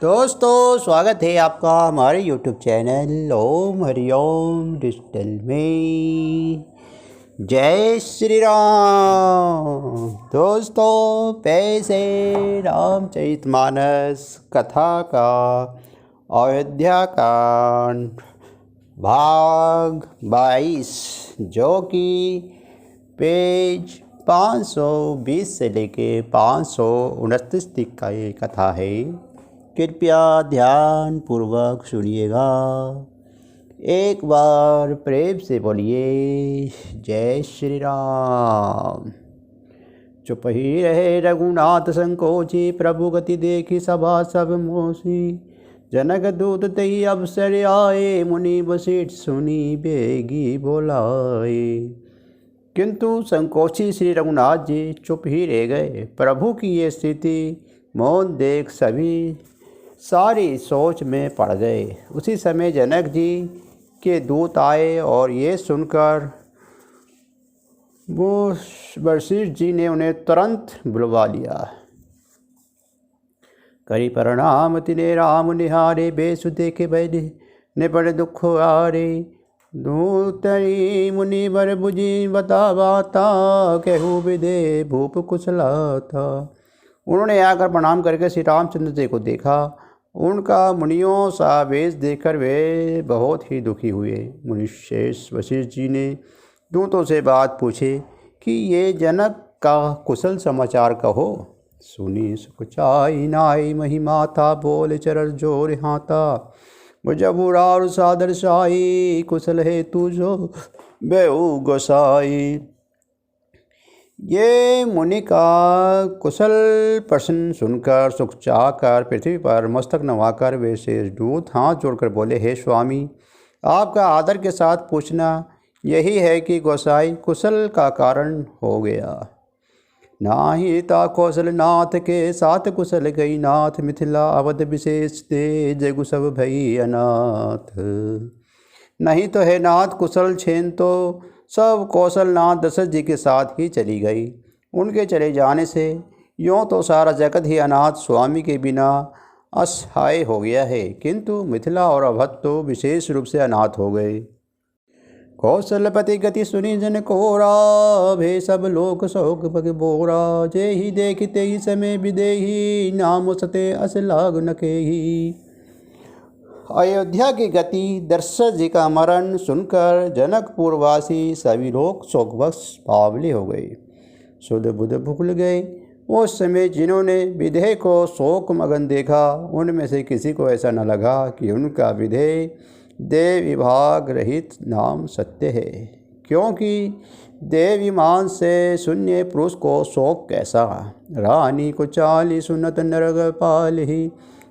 दोस्तों, स्वागत है आपका हमारे YouTube चैनल ओम हरिओम डिजिटल में। जय श्री राम। दोस्तों, पैसे रामचरितमानस कथा का अयोध्या कांड भाग 22, जो कि पेज 520 से लेके 529 तक का ये कथा है। कृपया ध्यान पूर्वक सुनिएगा। एक बार प्रेम से बोलिए जय श्री राम। चुप ही रहे रघुनाथ संकोची, प्रभु गति देखी सभा सब मोसी। जनक दूत तई अवसर आए, मुनि वशिष्ठ सुनी बेगी बोलाए। किंतु संकोची श्री रघुनाथ जी चुप ही रह गए। प्रभु की ये स्थिति मौन देख सभी सारी सोच में पड़ गए। उसी समय जनक जी के दूत आए और ये सुनकर वो वशिष्ठ जी ने उन्हें तुरंत बुलवा लिया। करी प्रणाम तिने राम निहारे, बेसु देखे बैठे ने बड़े दुख हारे। दूतरी मुनि बर बुझी बता बाता, कहू विदे भूप कुशलाता। उन्होंने आकर प्रणाम करके श्री रामचंद्र जी को देखा। उनका मुनियों सा वेश देखकर वे बहुत ही दुखी हुए। मुनिश्रेष्ठ वशिष्ठ जी ने दूतों से बात पूछे कि ये जनक का कुशल समाचार कहो। सुनी सुखचाई नाई महिमा था, बोले चरर जोर हाथा। मुजबुरा और सादर शाही, कुशल है तू जो बेऊ गोसाई। ये मुनि का कुशल प्रश्न सुनकर सुख चाहकर पृथ्वी पर मस्तक नवाकर वे शेष दूत हाथ जोड़कर बोले, हे स्वामी, आपका आदर के साथ पूछना यही है कि गोसाई कुशल का कारण हो गया। नाही ता कौशल नाथ के साथ कुशल गई नाथ, मिथिला अवध विशेष ते जगु सब भई अनाथ। नहीं तो है नाथ कुशल छेन तो सब कौशल नाथ दशरथ जी के साथ ही चली गई। उनके चले जाने से यूँ तो सारा जगत ही अनाथ स्वामी के बिना असहाय हो गया है, किंतु मिथिला और अवध तो विशेष रूप से अनाथ हो गए। कौशलपति गति सुनी जन कोरा, भे सब लोक शोक पग बोरा। जे ही देखते ही समय विदेही, नाम सते अस लाग नकेही। अयोध्या की गति, दशरथ जी का मरण सुनकर जनकपुरवासी सभी लोग शोकवश बावले हो गए, सुध बुध भूल गए। उस समय जिन्होंने विदेह को शोक मगन देखा, उनमें से किसी को ऐसा न लगा कि उनका विदेह देव विभाग रहित नाम सत्य है, क्योंकि देवीमान से शून्य पुरुष को शोक कैसा। रानी को चाली सुनत नरग पाली,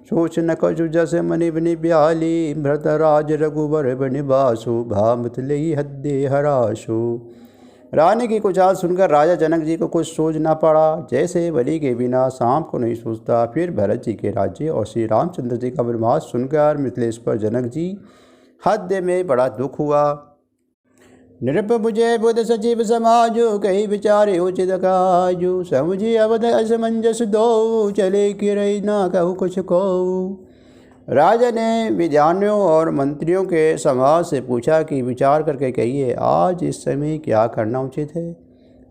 सोच न कछु जस मनि बनि ब्याली। भरतराज रघुवर बनि बासु, भामत लई हद्दे हराशु। रानी की कुचाल सुनकर राजा जनक जी को कुछ सोच न पड़ा, जैसे बलि के बिना सांप को नहीं सोचता। फिर भरत जी के राज्य और श्री रामचंद्र जी का वनवास सुनकर मिथिलेश पर जनक जी हद में बड़ा दुख हुआ। नृप बुझे बुध सचिव समाजो, कही विचारे उचित काजु। समझी अवध असमंजस दो, चले कि रही ना कहू कुछ को। राजा ने विद्वानों और मंत्रियों के समाज से पूछा कि विचार करके कहिए, आज इस समय क्या करना उचित है।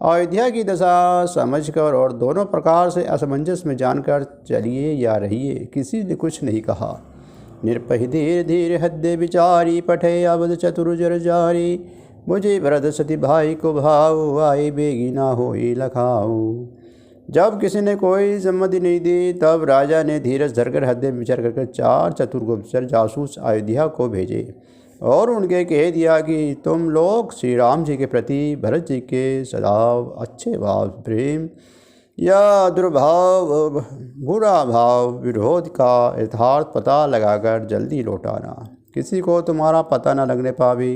अयोध्या की दशा समझकर और दोनों प्रकार से असमंजस में जानकर चलिए या रहिए। किसी ने कुछ नहीं कहा। निरपहि धीरे धीरे हद्दे विचारी, पठे अवध चतुर्जर जारी। मुझे भरत सती भाई को भाव, आई बेगी ना होई लखाऊ। जब किसी ने कोई सम्मति नहीं दी, तब राजा ने धीरज धरकर हृदय में विचार कर 4 चतुर्गुप्तचर जासूस अयोध्या को भेजे और उनके कह दिया कि तुम लोग श्री राम जी के प्रति भरत जी के सदैव अच्छे भाव, प्रेम या दुर्भाव, बुरा भाव, विरोध का यथार्थ पता लगाकर जल्दी लौटाना, किसी को तुम्हारा पता न लगने पावे।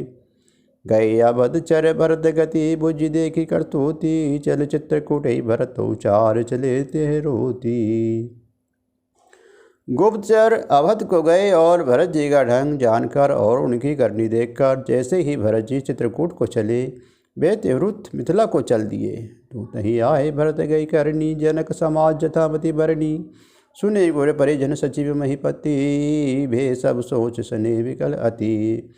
गए अवध चर भरत गति, बुझ देखी करतूती। चल चित्रकूट ही भरत उचार, चले ते रोती। गुप्तचर अवध को गए और भरत जी का ढंग जानकर और उनकी करनी देखकर जैसे ही भरत जी चित्रकूट को चले, वे तिवृत मिथिला को चल दिए। तू नहीं आए भरत गई करनी, जनक समाज जथामति बरनी। सुने गुर परिजन सचिव महीपति, भे सब सोच सने विकल अति।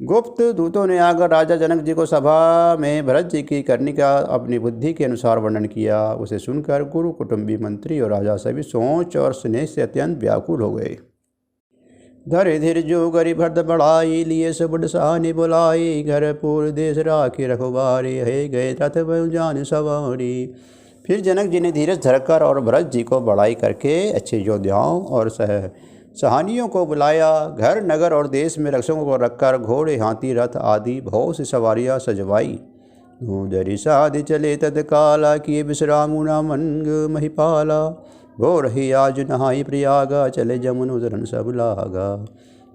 गुप्त दूतों ने आकर राजा जनक जी को सभा में भरत जी की करनी का अपनी बुद्धि के अनुसार वर्णन किया। उसे सुनकर गुरु, कुटुंबी, मंत्री और राजा सभी सोच और स्नेह से अत्यंत व्याकुल हो गए। धरे धीर जो गरी भरत बढ़ाई, लिए सब सहानी बुलाई, घर पूर देश राखी रखवारी, है गए रथ जान सवारी। फिर जनक जी ने धीरज धरकर और भरत जी को बढ़ाई करके अच्छे योद्धाओं और सहानियों को बुलाया। घर, नगर और देश में रक्षकों को रखकर घोड़े, हाथी, रथ आदि बहुत सी सवारियाँ सजवाई। धूधरी साधि चले तत्काला, किए विश्राम न मंग महिपाला। गो रही आज नहाई प्रयागा, चले जमुन उदरन सब लागा।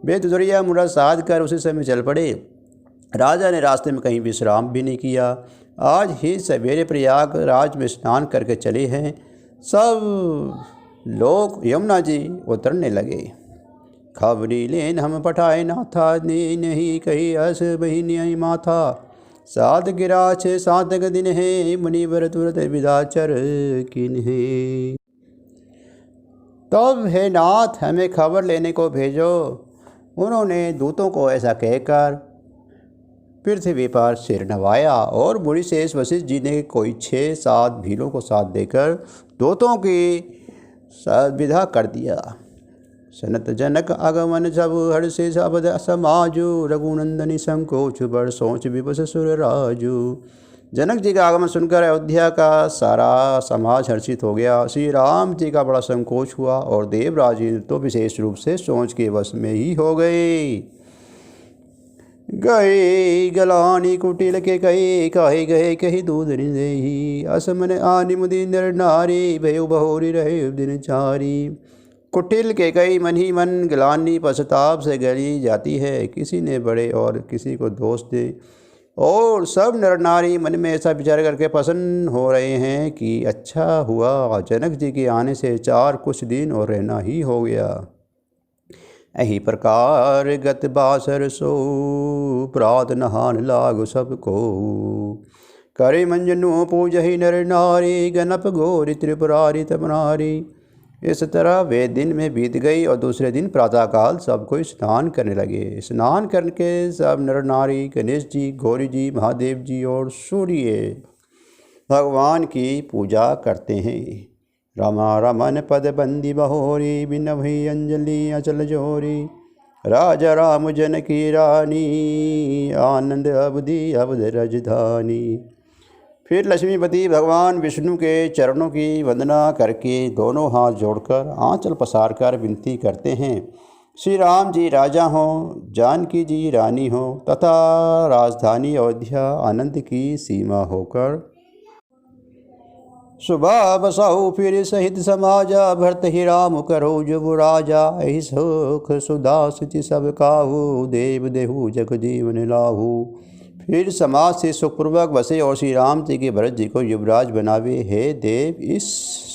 बेतुदरिया मुड़ा साध कर उसी समय चल पड़े। राजा ने रास्ते में कहीं विश्राम भी नहीं किया। आज ही सवेरे प्रयाग राज में स्नान करके चले हैं। सब लोग यमुना जी उतरने लगे। खबरी लेन हम पठाए नाथा, ने नहीं कही अस बहिनी माथा। सात गिरा 6-7 दिन है, मुनिवर तुरत विदाचर किन्हे। तब हे नाथ हमें खबर लेने को भेजो। उन्होंने दूतों को ऐसा कहकर पृथ्वी पर सिर नवाया और मुनिशेष वशिष्ठ जी ने कोई 6-7 भीलों को साथ देकर दूतों की विदा कर दिया। सनत जनक आगमन सब हर्षे शब्द समाजु, रघुनंदनी संकोच बड़ सोच विवश सुर राजू। जनक जी का आगमन सुनकर अयोध्या का सारा समाज हर्षित हो गया। श्री राम जी का बड़ा संकोच हुआ और देवराज तो विशेष रूप से सोच के वश में ही हो गए। गए गलानी कुटिल के कहे, काहे गए कही दूध निदेही। असमन आनि मुदि नर नारी, भयो बहोरी रहे दिन चारी। कुटिल के कई मन ही मन, गलानी पश्चाताप से गली जाती है। किसी ने बड़े और किसी को दोष दे, और सब नर नारी मन में ऐसा विचार करके प्रसन्न हो रहे हैं कि अच्छा हुआ जनक जी के आने से 4 कुछ दिन और रहना ही हो गया। यही प्रकार गत बासर सो, प्रात नहान लागु सबको। करे मंजनु पूजहि नर नारी, गणप गौरी त्रिपुरारी तमनारी। इस तरह वे दिन में बीत गई और दूसरे दिन प्रातःकाल सब कोई स्नान करने लगे। स्नान करके सब नर नारी गणेश जी, गौरी जी, महादेव जी और सूर्य भगवान की पूजा करते हैं। रमा रमन पद बंदी बहोरी, बिनभि अंजलि अचल जोरी। राजा राम जनकी रानी, आनंद अवधि अवध राजधानी। फिर लक्ष्मीपति भगवान विष्णु के चरणों की वंदना करके दोनों हाथ जोड़कर आंचल पसार कर विनती करते हैं। श्री राम जी राजा हों, जानकी जी रानी हो तथा राजधानी अयोध्या आनंद की सीमा होकर सुबह बसाऊ फिर सहित समाजा। भरत ही राम करो जुग राजा, ऐ सुख सुदासिति सब काहू। देव देहु जग जीवन लाहू। फिर समाज से सुखपूर्वक बसे और श्री राम जी के भरत जी को युवराज बनावे। हे देव, इस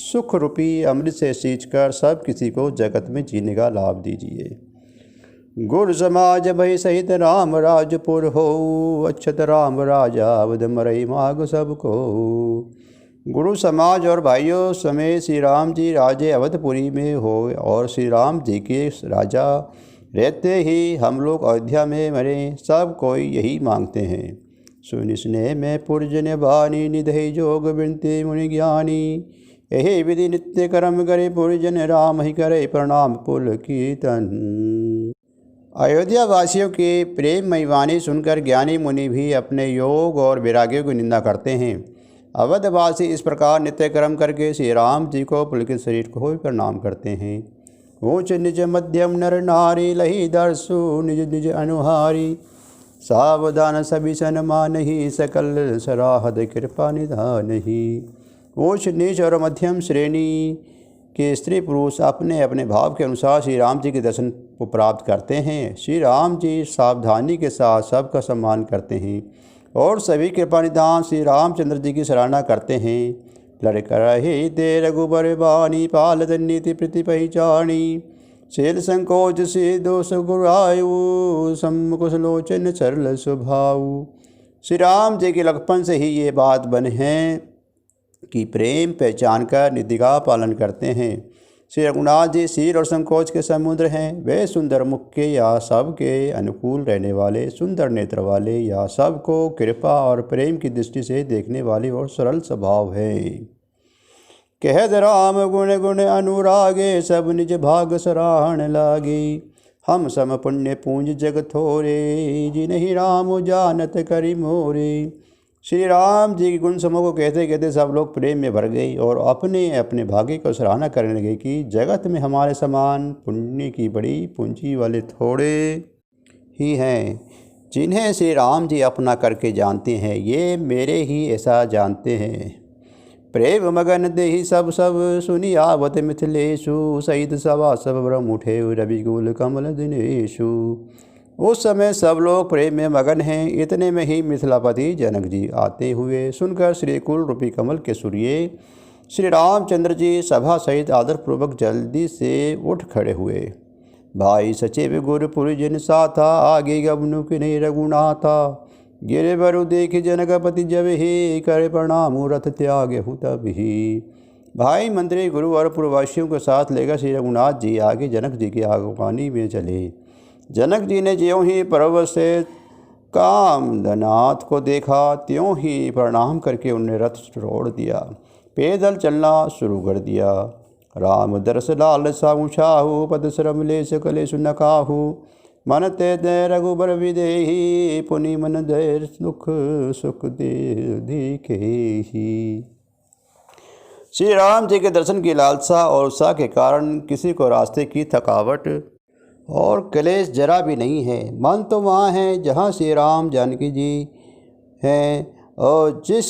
सुख रूपी अमृत से सींचकर सब किसी को जगत में जीने का लाभ दीजिए। गुर समाज भय सहित राम राजपुर हो, अक्षत राम राजा अवध मरई माग सबको। गुरु समाज और भाइयों समेत श्री राम जी राजे अवधपुरी में हो और श्री राम जी के राजा रहते ही हम लोग अयोध्या में मरें, सब कोई यही मांगते हैं। सुनि स्नेह में पुरजन बानी, निधि जोग विनते मुनि ज्ञानी। यही विधि नित्य कर्म करे, पुरजन राम ही करे प्रणाम पुल कीर्तन। अयोध्या वासियों के प्रेममयी वाणी सुनकर ज्ञानी मुनि भी अपने योग और वैराग्यों की निंदा करते हैं। अवधवासी इस प्रकार नित्य कर्म करके श्री राम जी को पुलकित शरीर को भी प्रणाम करते हैं। ऊंच निज मध्यम नर नारी, लही दर्शु निज निज अनुहारी। सावधान सभी सन मानहि, सकल सराहद कृपा निधानहि। ऊंच नीच और मध्यम श्रेणी के स्त्री पुरुष अपने अपने भाव के अनुसार श्री राम जी के दर्शन को प्राप्त करते हैं। श्री राम जी सावधानी के साथ सबका सम्मान करते हैं और सभी कृपा निधान श्री रामचंद्र जी की सराहना करते हैं। लड़कर ही दे रघुबर बानी, पालत नीति प्रति पहचानी। शील संकोच से दोष गुरायु, सम्मुख लोचन सरल स्वभाव। श्री राम जी के लखपन से ही ये बात बने हैं कि प्रेम पहचान कर नीति का पालन करते हैं। श्री रघुनाथ जी शील और संकोच के समुद्र हैं। वे सुंदर मुख के या सबके अनुकूल रहने वाले, सुंदर नेत्र वाले या सबको कृपा और प्रेम की दृष्टि से देखने वाले और सरल स्वभाव है। कहत राम गुण गुण अनुरागे, सब निज भाग सराहन लागे। हम सम पुण्य पूंज जग थोरे, जिन्हि राम जानत करि मोरे। श्री राम जी के गुण समूह को कहते कहते सब लोग प्रेम में भर गए और अपने अपने भाग्य को सराहना करने लगे कि जगत में हमारे समान पुण्य की बड़ी पूंजी वाले थोड़े ही हैं। जिन्हें श्री राम जी अपना करके जानते हैं, ये मेरे ही ऐसा जानते हैं। प्रेम मगन देहि सब सब, सुनि आवत मिथिलेशु। सहित सभा सब ब्रह्म उठे, रविकुल कमल दिनेशु। उस समय सब लोग प्रेम में मगन हैं। इतने में ही मिथिलापति जनक जी आते हुए सुनकर श्री कुल रूपी कमल के सूर्य श्री रामचंद्र जी सभा सहित आदरपूर्वक जल्दी से उठ खड़े हुए। भाई सचिव गुरुपुर जिन साथा, आगे गबनु किने रघुनाथा। गिरे बरु देख जनकपति जब ही, करे प्रणाम रथ त्याग हूँ तब ही। भाई मंत्री गुरु और पूर्ववासियों के साथ लेकर श्री रघुनाथ जी आगे जनक जी की आगवानी में चले। जनक जी ने ज्यों ही पर्वत से कामदनाथ को देखा, त्यों ही प्रणाम करके उन्हें रथ छोड़ दिया, पैदल चलना शुरू कर दिया। राम दरस लाल साहू छाहू, पद श्रम लेस कलेश न काहू। मन ते दे रघुबर विदेही, पुनि मन दे सुख सुख दे दिखे ही। श्री राम जी के दर्शन की लालसा और उत्साह के कारण किसी को रास्ते की थकावट और क्लेश जरा भी नहीं है। मन तो वहाँ है जहाँ श्री राम जानकी जी हैं, और जिस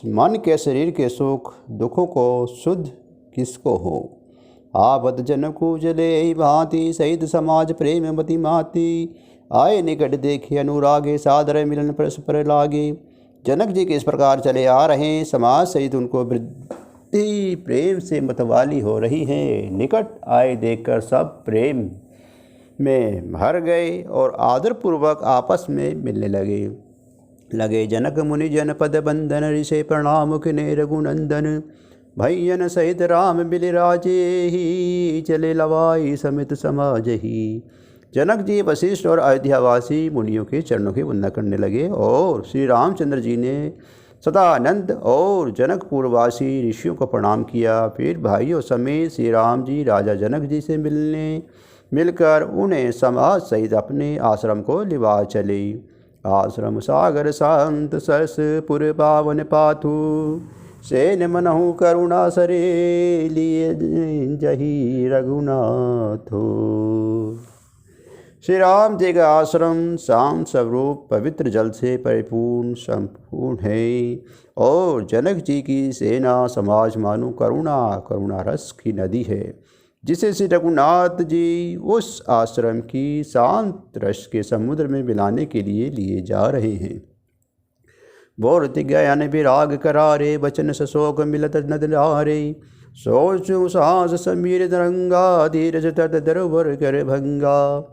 मन के शरीर के सुख दुखों को शुद्ध किसको हो। आवत जन को जले भांति, सहित समाज प्रेम मति माती। आए निकट देखे अनुरागे, सादर मिलन परस्पर लागे। जनक जी के इस प्रकार चले आ रहे हैं, समाज सहित उनको वृद्धि प्रेम से मतवाली हो रही है। निकट आए देखकर सब प्रेम में भर गए और आदरपूर्वक आपस में मिलने लगे। जनक मुनि जन पद बंदन, ऋषि प्रणाम किने रघुनंदन। भैयन सहित राम बिलिराजे ही, चले लवाई समित समाज ही। जनक जी वशिष्ठ और अयोध्यावासी मुनियों के चरणों की वंदना करने लगे और श्री रामचंद्र जी ने सदानंद और जनकपुरवासी ऋषियों को प्रणाम किया। फिर भाइयों समेत श्री राम जी राजा जनक जी से मिलकर उन्हें समाज सहित अपने आश्रम को लिवा चले। आश्रम सागर शांत सरस, पुर पावन पाथु। सेन मनहु करुणा सरे, लिए जही रघुनाथो। श्री राम जी का आश्रम शांत स्वरूप पवित्र जल से परिपूर्ण संपूर्ण है और जनक जी की सेना समाज मानो करुणा रस की नदी है, जिसे श्री रघुनाथ जी उस आश्रम की शांत रस के समुद्र में मिलाने के लिए लिए जा रहे हैं। बोरति गयन विराग करारे, बचन सशोक मिलत नदनारे। सोचु साहस समीर तरंगा, धीरज तट दरबर कर भंगा।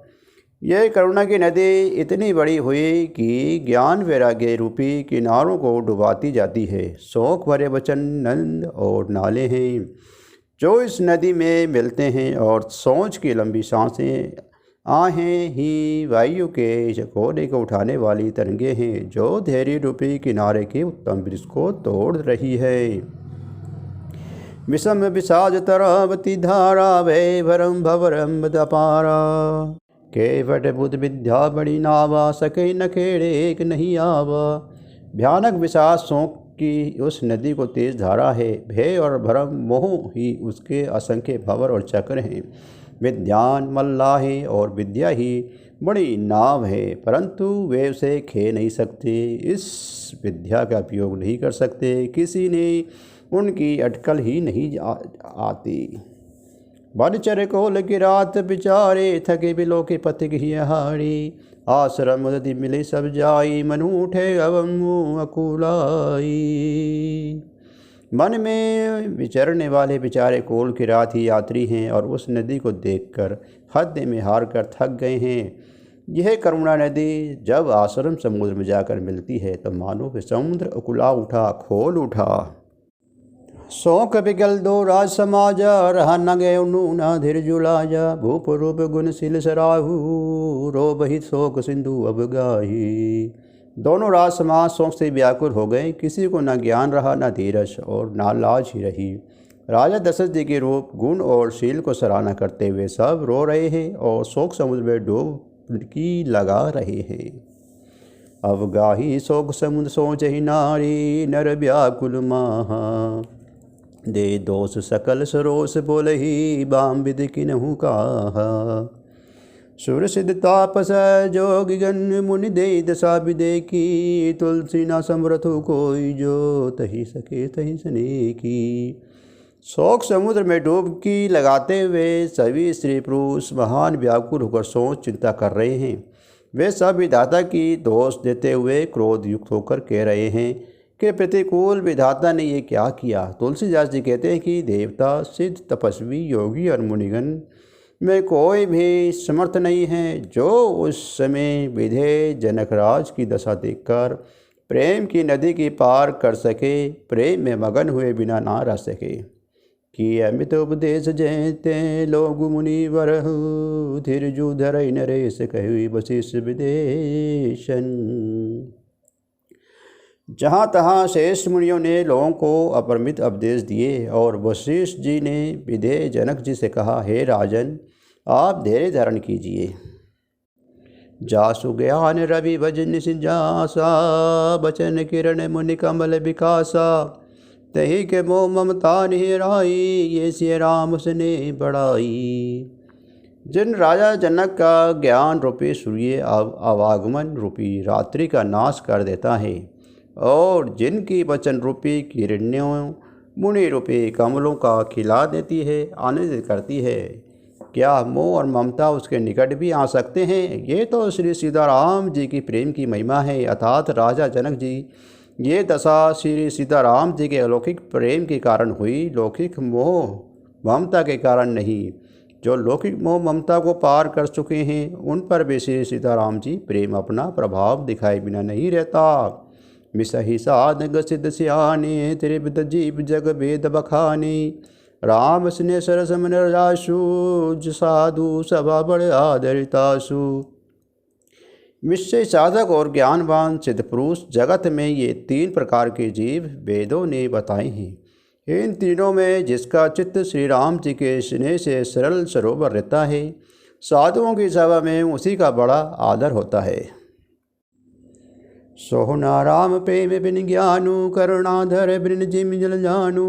यह करुणा की नदी इतनी बड़ी हुई कि ज्ञान वैराग्य रूपी किनारों को डुबाती जाती है। शोक भरे वचन नंद और नाले हैं जो इस नदी में मिलते हैं, और सोच की लंबी सांसें आहें ही वायु के चकोरे को उठाने वाली तरंगे हैं जो धैर्य रूपी किनारे के उत्तम ब्रिज को तोड़ रही है। विषम विषाद तरावती धारा, भय भरम भवरम दपारा। केवट बुद्ध विद्या बड़ी नावा, सके न खेड़े एक नहीं आवा। भयानक विषाद शोक की उस नदी को तेज धारा है, भय और भरम मोह ही उसके असंख्य भंवर और चक्र हैं। विद्यान मल्लाहे और विद्या ही बड़ी नाव है, परंतु वे उसे खे नहीं सकते, इस विद्या का उपयोग नहीं कर सकते, किसी ने उनकी अटकल ही नहीं आती। बनचर कोल की रात बिचारे, थके बिलो के पथिक ही हारी। आश्रम मदद मिले सब जाई, मनु उठे अवमु अकुलाई। मन में विचरने वाले बेचारे कोल की रात ही यात्री हैं और उस नदी को देखकर हद में हार कर थक गए हैं। यह करुणा नदी जब आश्रम समुद्र में जाकर मिलती है तो मानो कि समुद्र उकुला उठा, खोल उठा। शौक बिगल दो राज समाजा, रहा न गए न धीर जुलाजा। भूप रूप गुणशील सराहू, रो बही शोक सिंधु अब गाही। दोनों राज समाज शौक से व्याकुल हो गए, किसी को न ज्ञान रहा न धीरज और न लाज ही रही। राजा दशरथ जी के रूप गुण और शील को सराहना करते हुए सब रो रहे हैं और शोक समुद्र में डुबकी लगा रहे हैं। अब गाही शोक समुद्र सोच ही नारी, नर व्याकुल माहा। दे दोष सकल सरोस बोलही, बाम विधि किन्हु काहा। सुर सिद्ध तापस जोगी गण, मुनि दे दशा विदे की। तुलसी न समरथु कोई, जो तही सके तही सने की। शोक समुद्र में डुबकी लगाते हुए सभी स्त्री पुरुष महान व्याकुल होकर सोच चिंता कर रहे हैं। वे सब विधाता की दोष देते हुए क्रोध युक्त होकर कह रहे हैं कि प्रतिकूल विधाता ने ये क्या किया। तुलसीदास जी कहते हैं कि देवता, सिद्ध, तपस्वी, योगी और मुनिगण में कोई भी समर्थ नहीं है जो उस समय विधेय जनकराज की दशा देखकर प्रेम की नदी की पार कर सके, प्रेम में मगन हुए बिना ना रह सके। कि अमित उपदेश जयते लोग मुनि वरहु, धीर जू धरई नरेश कहि वशिष्ठ विदेशन। जहाँ तहाँ श्रेष्ठ मुनियों ने लोगों को अपरिमित उपदेश दिए और वशिष्ठ जी ने विधेय जनक जी से कहा, हे राजन, आप धैर्य धारण कीजिए। जासु ज्ञान रवि भजन सिंजासा, बचन किरण मुनि कमल विकासा। तही के मोह ममता निहराई, ये सिय राम सने बढ़ाई। जिन राजा जनक का ज्ञान रूपी सूर्य आवागमन रूपी रात्रि का नाश कर देता है और जिनकी वचन रूपी किरणों मुनि रूपी कमलों का खिला देती है, आनंदित करती है, क्या मोह और ममता उसके निकट भी आ सकते हैं। ये तो श्री सीताराम जी की प्रेम की महिमा है। अर्थात राजा जनक जी ये दशा श्री सीताराम जी के अलौकिक प्रेम के कारण हुई, लौकिक मोह ममता के कारण नहीं। जो लौकिक मोह ममता को पार कर चुके हैं उन पर भी श्री सीताराम जी प्रेम अपना प्रभाव दिखाए बिना नहीं रहता। मिसहि साधक सिद्ध सियाने, त्रिविध जीव जग वेद बखाने। राम स्नेह सरस मन रासु, साधु सभा बड़ आदरितासु। निश्चय साधक और ज्ञानवान सिद्ध पुरुष जगत में ये तीन प्रकार के जीव वेदों ने बताए हैं। इन तीनों में जिसका चित्त श्री राम जी के स्नेह से सरल सरोवर रहता है, साधुओं की सभा में उसी का बड़ा आदर होता है। सोहना राम प्रेम बिन ज्ञानु, करुणाधर बिन जिम जल जानू।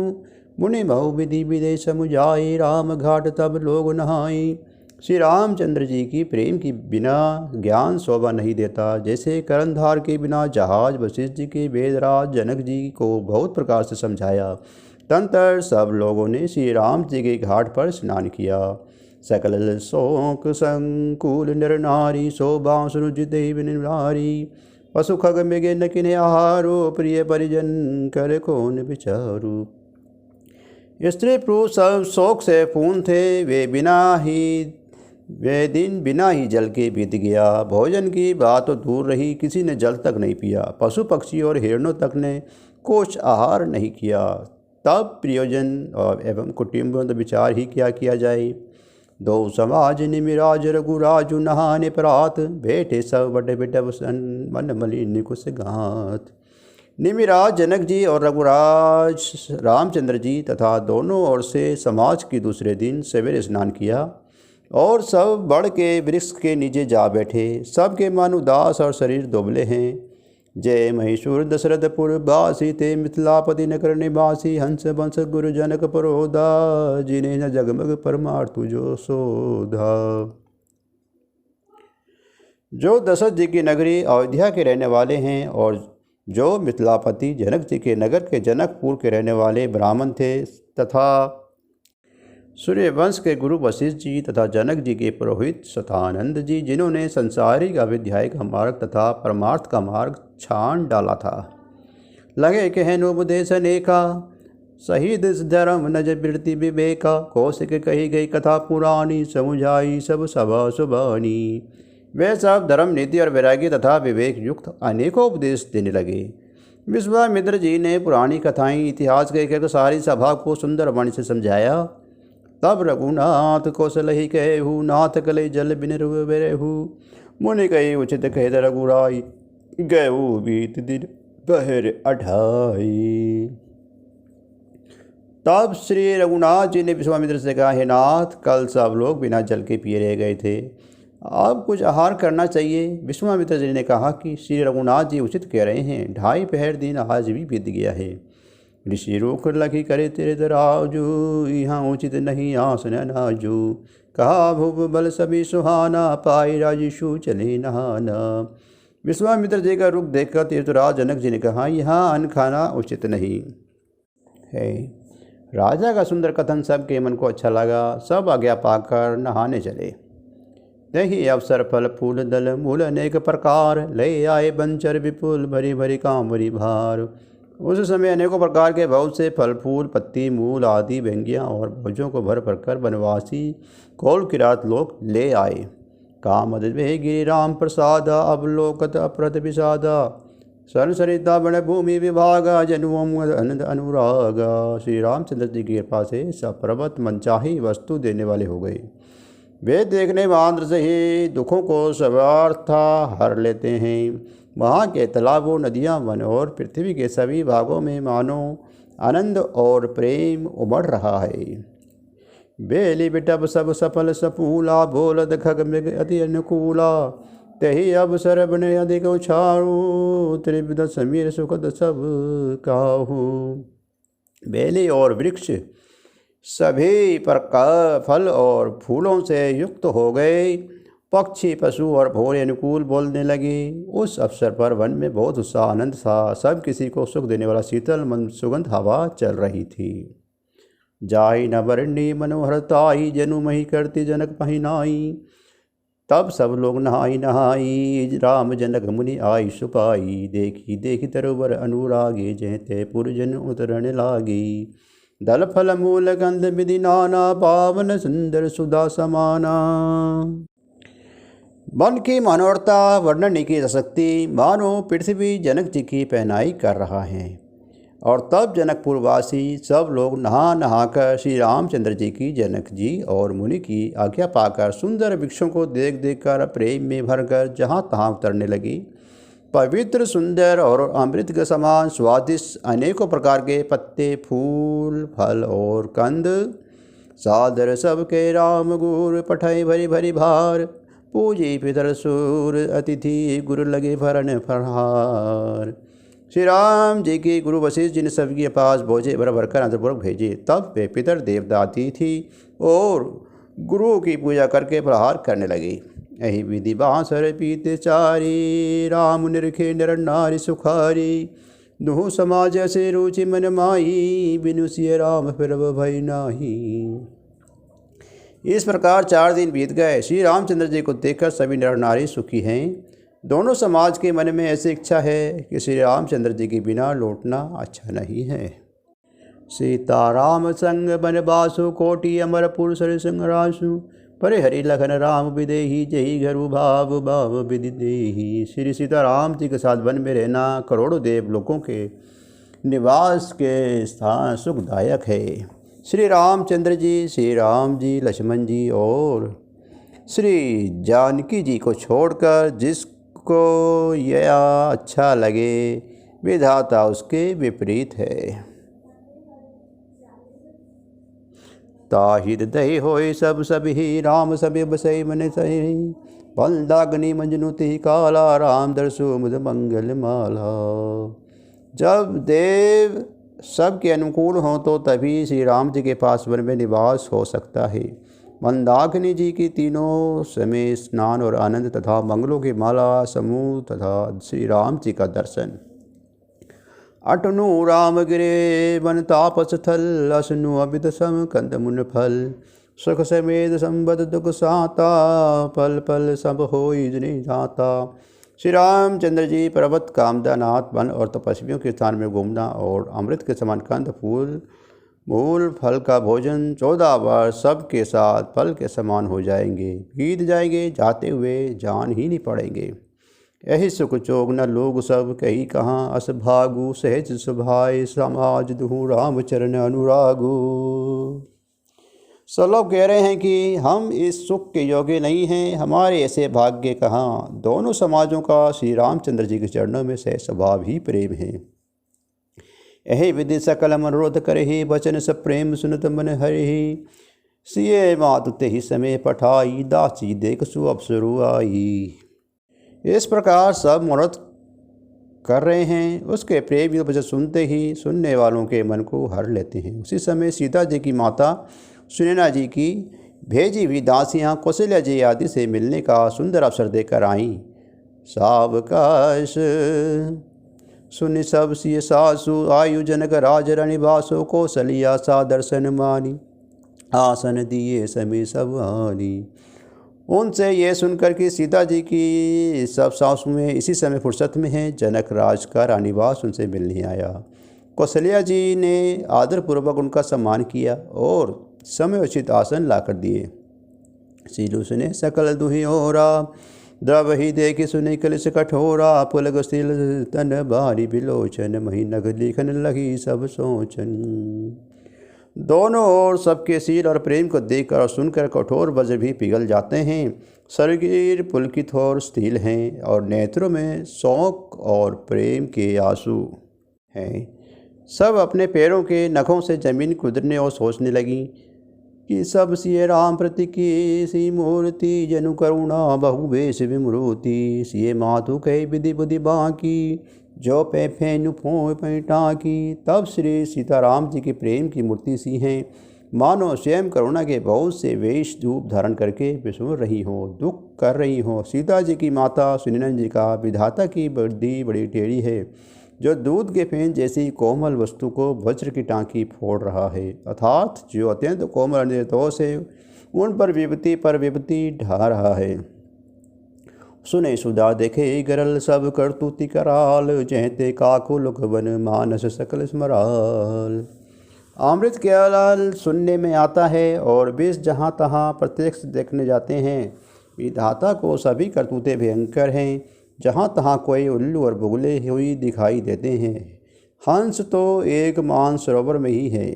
मुनि बहु विधि विदे समुझाई, राम घाट तब लोग नहाई। श्री रामचंद्र जी की प्रेम की बिना ज्ञान शोभा नहीं देता। जैसे कर्णधार के बिना जहाज वशिष्ठ जी के वेदराज जनक जी को बहुत प्रकार से समझाया, तंत्र सब लोगों ने श्री राम जी के घाट पर स्नान किया। सकल शोक संकुल नर नारी, शोभा सुरुजित नारी। पशु खग मृग न किन्हे आहारो, प्रिय परिजन कर कौन विचारू। स्त्री पुरुष सब शोक से पूर्ण थे। वे दिन बिना ही जल के बीत गया। भोजन की बात तो दूर रही, किसी ने जल तक नहीं पिया। पशु पक्षी और हिरणों तक ने कुछ आहार नहीं किया। तब प्रयोजन और एवं कुटुंब विचार ही क्या किया जाए। दो समाज निमिराज रघुराजु, नहाने प्रात बैठे सब बड़े बेटा मन मलिन कुछ गात। निमिराज जनक जी और रघुराज रामचंद्र जी तथा दोनों ओर से समाज की दूसरे दिन सवेरे स्नान किया और सब बड़ के वृक्ष के नीचे जा बैठे। सबके मन उदास और शरीर दुबले हैं। जय महेश्वर दशरथपुर बासी, ते मिथिलापति नगर निवासी। हंस वंश गुरु जनक परोधा, जिन्हें न जगमग परमार्थ जो शोधा। जो दशरथ जी की नगरी अयोध्या के रहने वाले हैं और जो मिथिलापति जनक जी के नगर के जनकपुर के रहने वाले ब्राह्मण थे, तथा सूर्यवंश के गुरु वशिष्ठ जी तथा जनक जी के पुरोहित शतानंद जी, जिन्होंने संसारिक अविद्याय का मार्ग तथा परमार्थ का मार्ग छान डाला था। लगे कहन उपदेश अनेका, शहीद धर्म नज वृत्ति विवेका। कौशिक कही गई कथा पुरानी, समुझाई सब सभा सुबानी। वे सब धर्म नीति और वैराग्य तथा विवेक युक्त अनेकों उपदेश देने लगे। विश्वामित्र जी ने पुरानी कथाएं इतिहास कहकर सारी सभा को सुंदर वाणी से समझाया। तब रघुनाथ कौशल ही कहू, नाथ कले जल बिन रहू। मुनि कही उचित कह रघुराई, गयऊ बीत दिन पहर 28। तब श्री रघुनाथ जी ने विश्वामित्र से कहा, हे नाथ, कल सब लोग बिना जल के पिए रह गए थे, अब कुछ आहार करना चाहिए। विश्वामित्र जी ने कहा कि श्री रघुनाथ जी उचित कह रहे हैं, 2.5 पहर दिन आज भी बीत गया है। ऋषि रोक लखी करे तेरे दराजू, यहाँ उचित नहीं आसन नाजू। कहा भूप बल सभी सुहाना, पाई राजेशु चले नहाना। विश्वामित्र जी का रुख देखकर तीर्थराज जनक जी ने कहा, यहाँ अन्न खाना उचित नहीं है। राजा का सुंदर कथन सबके मन को अच्छा लगा। सब आज्ञा पाकर नहाने चले। दही अवसर फल फूल दल मूल अनेक प्रकार, ले आए बंचर विपुल भरी भरी कांवरी भार। उस समय अनेकों प्रकार के बहुत से फल फूल पत्ती मूल आदि व्यंग्याँ और भोजों को भर भर कर वनवासी कौल किरात लोग ले आए। कामद गिरि राम प्रसादा, अवलोकत अपरत विषादा। शरण सरिता बन भूमि विभागा, जनुओम अनुरागा। श्री रामचंद्र जी की कृपा से सब पर्वत मनचाही वस्तु देने वाले हो गए। वे देखने मात्र से ही दुखों को सर्वार्था हर लेते हैं। वहाँ के तालाबों, नदियाँ, वन और पृथ्वी के सभी भागों में मानो आनंद और प्रेम उमड़ रहा है। बेली बिटब सब सफल सपूला, बोलद खग मृग अति अनुकूला। तही अवसर बने अधिक उछारू, त्रिविध समीर सुखद सब काहू। बेली और वृक्ष सभी प्रकार फल और फूलों से युक्त हो गए। पक्षी पशु और भोरे अनुकूल बोलने लगे। उस अवसर पर वन में बहुत उत्साह आनंद था। सब किसी को सुख देने वाला शीतल मन सुगंध हवा चल रही थी। जाई न बरणी मनोहरताई, जनु मही करती जनक पहिनाई। तब सब लोग नहाई नहाई, राम जनक मुनि आई सुपाई। देखी देखी तरोवर अनुरागे, जहते पुरजन उतरन लागी। दल फल मूल गंध विधि नाना, पावन सुंदर सुधा समाना। वन की मनोहरता वर्णन की शक्ति मानो पृथ्वी जनक जी की पहनाई कर रहा है। और तब जनकपुरवासी सब लोग नहा नहाकर श्री रामचंद्र जी की, जनक जी और मुनि की आज्ञा पाकर सुंदर वृक्षों को देख देख कर प्रेम में भरकर जहाँ तहाँ उतरने लगी। पवित्र सुंदर और अमृत के समान स्वादिष्ट अनेकों प्रकार के पत्ते, फूल, फल और कंद सादर सबके राम गुर, पठाई भरी भरी भार। पूजी पितर सूर, अतिथि गुरु लगे भरन फरहार। श्री राम जी की गुरु वशिष्ठ जी ने सबके पास भोजे भर भरकर अंतरपूर्वक भेजे। तब वे पितर देवदाती थी और गुरु की पूजा करके प्रहार करने लगी। यही विधि बांसर पीते चारी, राम निरखे नर नारी सुखारी। दुहु समाज से रुचि मन माही, बिनु सिय राम फिर भय नाही। इस प्रकार 4 दिन बीत गए। श्री रामचंद्र जी को देखकर सभी नर नारी सुखी हैं। दोनों समाज के मन में ऐसी इच्छा है कि श्री रामचंद्र जी के बिना लौटना अच्छा नहीं है। सीताराम संग बनवासु, कोटि अमरपुर सर संगरासु। परे हरि लखन राम विदेही, जही घरु भाव भाव विधि देही। श्री सीताराम जी के साथ वन में रहना करोड़ों देव लोगों के निवास के स्थान सुखदायक है। श्री रामचंद्र जी, श्री राम जी, लक्ष्मण जी और श्री जानकी जी को छोड़कर जिसको यह अच्छा लगे, विधाता उसके विपरीत है। ताहिद दही होय सब ही, राम सभी बसई मन सही। बल दाग्नि मंजनुति काला, राम दर्शो मुद मंगल माला। जब देव सबके अनुकूल हों तो तभी श्री राम जी के पास वन में निवास हो सकता है। मंदाकिनी जी की तीनों समय स्नान और आनंद तथा मंगलों की माला समूह तथा श्री राम जी का दर्शन। अटनु राम गिरे वन तापस थल, असनु अभिद सम कंद मुन फल। सुख समेत संबद दुख साता, पल पल सब होई जनि जाता। श्री रामचंद्र जी पर्वत, कामदानाथ, वन और तपस्वियों के स्थान में घूमना और अमृत के समान कंद फूल मूल फल का भोजन 14 वर्ष सबके साथ फल के समान हो जाएंगे, बीत जाएंगे, जाते हुए जान ही नहीं पड़ेंगे। यही सुख चोग न लोग सब कही कहाँ, अस भागु सहज सुभाए समाज दुहु राम चरण अनुरागु। सब कह रहे हैं कि हम इस सुख के योग्य नहीं हैं, हमारे ऐसे भाग्य कहाँ। दोनों समाजों का श्री रामचंद्र जी के चरणों में सहज स्वभाव ही प्रेम है। यही विधि सकल मनोरथ करहि, वचन सब प्रेम सुनत मन हरिहि। सिए मातु तेहि समय पठाई, दासी देख सु अवसरु आई। इस प्रकार सब मनोरथ कर रहे हैं, उसके प्रेम वचन सुनते ही सुनने वालों के मन को हर लेते हैं। उसी समय सीता जी की माता सुनैना जी की भेजी हुई दासियाँ कौशल्या जी आदि से मिलने का सुंदर अवसर देकर आईं। सावकाश सुनि सब सिय सासु, आयु जनक राज रनिवासो, कौशल्या सा दर्शन मानी, आसन दिए समय सब आनी। उनसे ये सुनकर कि सीता जी की सब सासुएँ इसी समय फुर्सत में हैं, जनक राज का रानीवास उनसे मिलने आया। कौशल्या जी ने आदरपूर्वक उनका सम्मान किया और समय उचित आसन लाकर दिए। सीलु सुने सकल दुहि ओरा, द्रवहि देखि सुनि कलिस कठोरा, पुलक सिल तन बारी बिलोचन, मही नग लिखन लगी सब सोचन। दोनों ओर सबके शील और प्रेम को देखकर और सुनकर कठोर वज्र भी पिघल जाते हैं। शरीर पुलकित और स्थिर हैं और नेत्रों में शौक और प्रेम के आंसू हैं। सब अपने पैरों के नखों से जमीन कुदरने और सोचने लगी कि सब सिय राम प्रति की सी मूर्ति, जनु करुणा बहु बेश विमूर्ति। सिय मातु कही विधि बुद्धि बाकी, जो पे फेनु फों पैटा की। तब श्री सीताराम जी के प्रेम की मूर्ति सी हैं, मानो स्वयं करुणा के बहुत से वेश धूप धारण करके विस्मर रही हो, दुख कर रही हो। सीता जी की माता सुनैना जी का विधाता की बुद्धि बड़ी टेढ़ी है, जो दूध के फेन जैसी कोमल वस्तु को वज्र की टाँकी फोड़ रहा है, अर्थात जो अत्यंत कोमल निर्दोष है उन पर विपत्ति ढा रहा है। सुने सुधा देखे गरल, सब करतुति कराल, जहते काकुल वन मानस सकल स्मराल। अमृत के लाल सुनने में आता है और विष जहाँ तहाँ प्रत्यक्ष देखने जाते हैं। विधाता को सभी करतूते भयंकर हैं, जहाँ तहाँ कोई उल्लू और बुगले हुई दिखाई देते हैं। हंस तो एक मान सरोवर में ही है।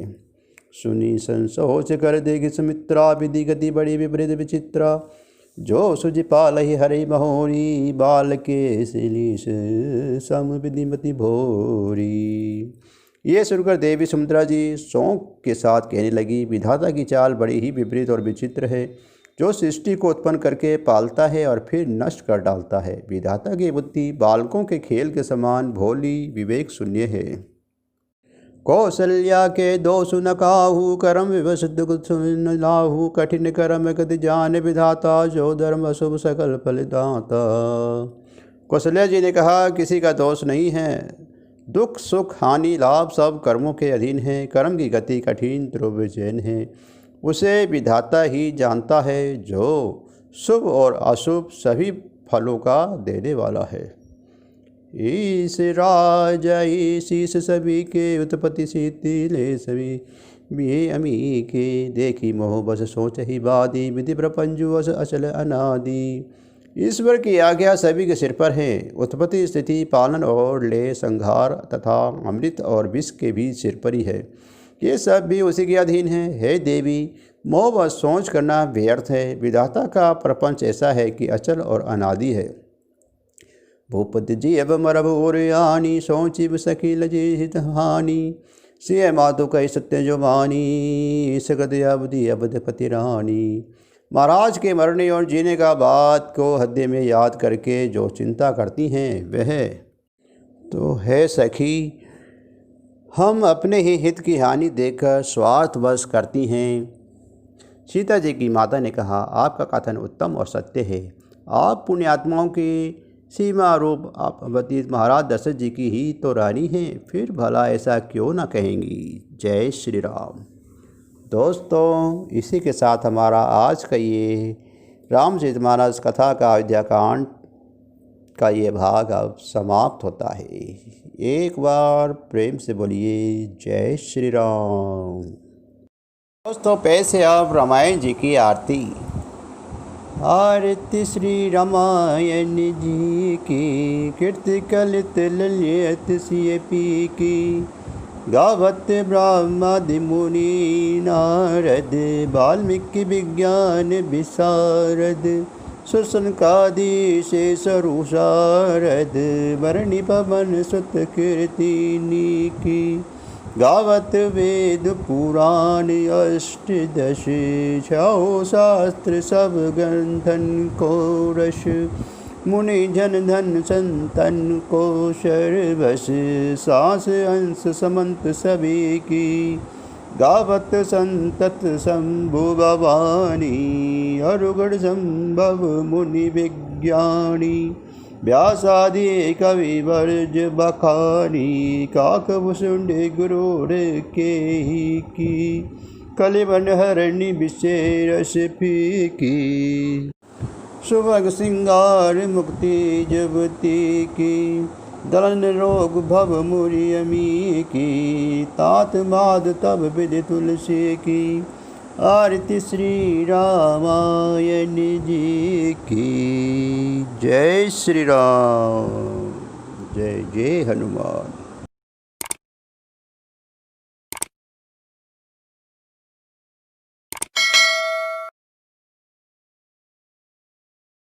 सुनी संसोच कर देगी सुमित्रा, विधि गति बड़ी विपरीत विचित्रा। जो सुझ पालहि हरि महोरी, बाल के सिलीस सम विधिमति भोरी। ये सुनकर देवी सुमित्रा जी शौक के साथ कहने लगी, विधाता की चाल बड़ी ही विपरीत और विचित्र है, जो सृष्टि को उत्पन्न करके पालता है और फिर नष्ट कर डालता है। विधाता की बुद्धि बालकों के खेल के समान भोली विवेक शून्य है। कौशल्या के दोष न काहू, कर्म विवश दुख सुन लाहू। कठिन कर्म गति जान विधाता, जो धर्म शुभ सकल फल दाता। कौशल्या जी ने कहा, किसी का दोष नहीं है, दुख सुख हानि लाभ सब कर्मों के अधीन है। कर्म की गति कठिन ध्रुव चैन है, उसे विधाता ही जानता है, जो शुभ और अशुभ सभी फलों का देने वाला है। ईश राजा शीश सभी के, उत्पत्ति सीति ले सभी भी अमी के। देखी मोह बस सोच ही बादी, विधि प्रपंजु अस अचल अनादि। ईश्वर की आज्ञा सभी के सिर पर है, उत्पत्ति स्थिति पालन और लय संहार तथा अमृत और विष के भी सिर पर ही है, ये सब भी उसी के अधीन है। हे देवी, मोह व सोच करना व्यर्थ है। विधाता का प्रपंच ऐसा है कि अचल और अनादि है। भूपति जी अब मरब और आनी, सोची सखी लजी हित हानि। सिय मातु कही सत्य जो मानी, सगद अवधि अवधपति रानी। महाराज के मरने और जीने का बात को हृदय में याद करके जो चिंता करती हैं, वह तो है सखी, हम अपने ही हित की हानि देखकर स्वार्थवश करती हैं। सीता जी की माता ने कहा, आपका कथन उत्तम और सत्य है। आप पुण्यात्माओं की सीमा रूप आप अवती महाराज दशरथ जी की ही तो रानी हैं, फिर भला ऐसा क्यों ना कहेंगी। जय श्री राम। दोस्तों, इसी के साथ हमारा आज का ये रामचरितमानस कथा का अयोध्याकांड का ये भाग अब समाप्त होता है। एक बार प्रेम से बोलिए जय श्री राम। दोस्तों, पैसे अब रामायण जी की आरती। आरती श्री रामायण जी की, कीर्ति कलित ललित सिय पी की। गावत ब्रह्मादि मुनि नारद, वाल्मीकि विज्ञान विशारद। सुसनकादि शेष शारद, वरणी पवन सुत कीर्तिनी की। गावत वेद पुराण अष्टदश, छौ शास्त्र सब ग्रंथन को रस। मुनि जन धन संतन को सर्वस, सांस अंश समंत सभी की। गावत संतत शंभु भवानी, अरुगण संभव मुनि विज्ञानी। व्यासादि कवि वर्ज बखानी, काकभूषुंड गुरुर के ही की। कलिबन हरणी विशेष फीकी, सुभग सिंगार मुक्ति जुबती की। दलन रोग भव मुरि अमी की, तात माद तब विधि तुलसी की। आरती श्री रामायण जी की। जय श्री राम। जय जय हनुमान।